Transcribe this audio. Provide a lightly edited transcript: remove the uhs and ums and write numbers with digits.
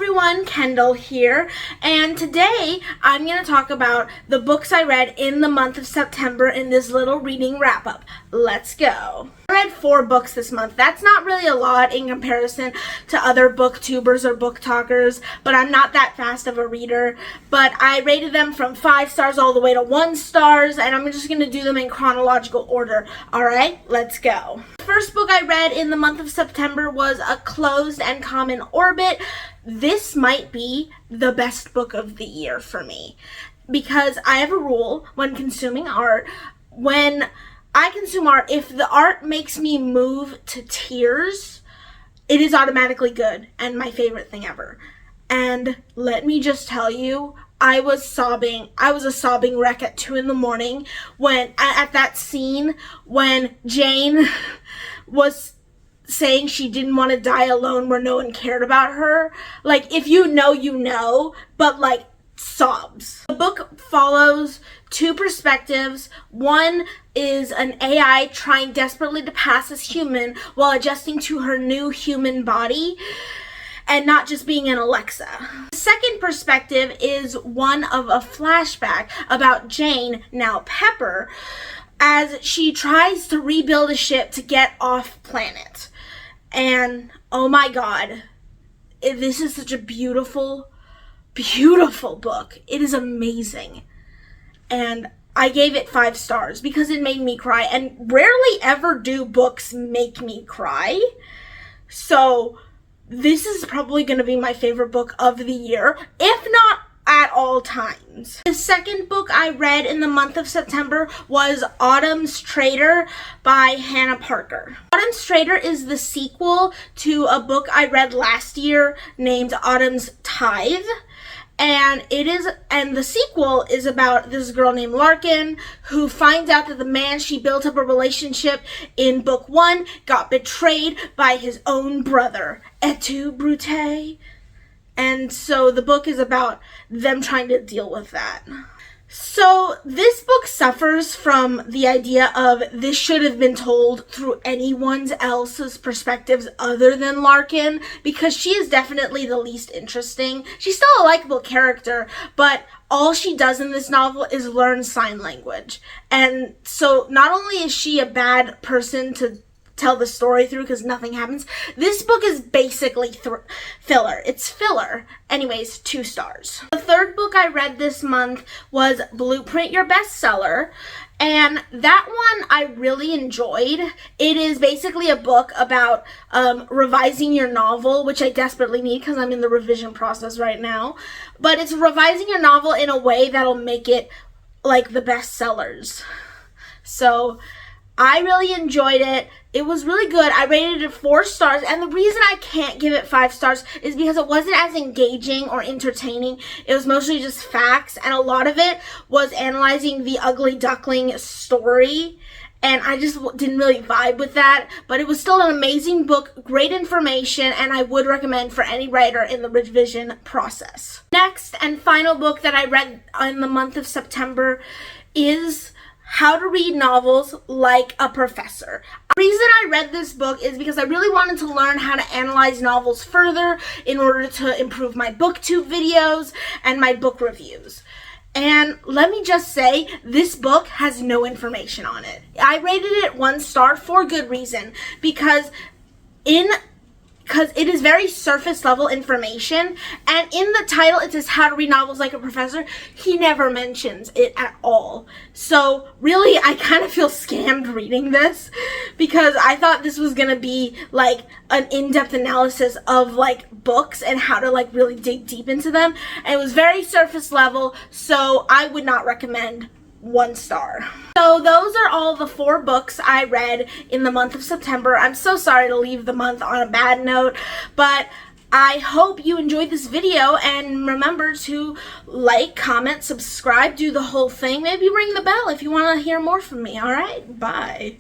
everyone, Kendall here, and today I'm going to talk about the books I read in the month of September in this little reading wrap-up. Let's go. I read 4 books this month. That's not really a lot in comparison to other booktubers or book talkers, but I'm not that fast of a reader. But I rated them from 5 stars all the way to 1 stars, and I'm just going to do them in chronological order. Alright, let's go. The first book I read in the month of September was A Closed and Common Orbit. This might be the best book of the year for me, because I have a rule when consuming art. When I consume art, if the art makes me move to tears, it is automatically good and my favorite thing ever. And let me just tell you, I was sobbing. I was a sobbing wreck at 2 in.the.morning when at that scene when Jane was saying she didn't want to die alone where no one cared about her. Like, if you know, you know, but like, sobs. The book follows 2 perspectives. One is an AI trying desperately to pass as human while adjusting to her new human body and not just being an Alexa. The second perspective is one of a flashback about Jane, now Pepper, as she tries to rebuild a ship to get off planet. And oh my god, this is such a beautiful book. It is amazing. And I gave it 5 stars because it made me cry, and rarely ever do books make me cry. So this is probably going to be my favorite book of the year, if not at all times. The second book I read in the month of September was Autumn's Traitor by Hannah Parker. Autumn's Traitor is the sequel to a book I read last year named Autumn's Tithe. And the sequel is about this girl named Larkin who finds out that the man she built up a relationship in book 1 got betrayed by his own brother. Et tu, Brute? And so the book is about them trying to deal with that. So this book suffers from the idea of this should have been told through anyone else's perspectives other than Larkin, because she is definitely the least interesting. She's still a likable character, but all she does in this novel is learn sign language. And so not only is she a bad person to tell the story through because nothing happens, this book is basically filler. It's filler. Anyways, 2 stars. The third book I read this month was Blueprint Your Bestseller, and that one I really enjoyed. It is basically a book about revising your novel, which I desperately need because I'm in the revision process right now. But it's revising your novel in a way that'll make it like the bestsellers. So I really enjoyed it. It was really good. I rated it 4 stars, and the reason I can't give it 5 stars is because it wasn't as engaging or entertaining. It was mostly just facts, and a lot of it was analyzing the Ugly Duckling story, and I just didn't really vibe with that. But it was still an amazing book, great information, and I would recommend for any writer in the revision process. Next and final book that I read in the month of September is How to Read Novels Like a Professor. The reason I read this book is because I really wanted to learn how to analyze novels further in order to improve my booktube videos and my book reviews. And let me just say, this book has no information on it. I rated it 1 star for good reason, because it is very surface level information, and in the title it says How to Read Novels Like a Professor. He never mentions it at all. So really, I kind of feel scammed reading this, because I thought this was gonna be like an in-depth analysis of like books and how to like really dig deep into them, and it was very surface level, so I would not recommend 1 star. So those are all the 4 books I read in the month of September. I'm so sorry to leave the month on a bad note, but I hope you enjoyed this video, and remember to like, comment, subscribe, do the whole thing. Maybe ring the bell if you want to hear more from me. Alright, bye.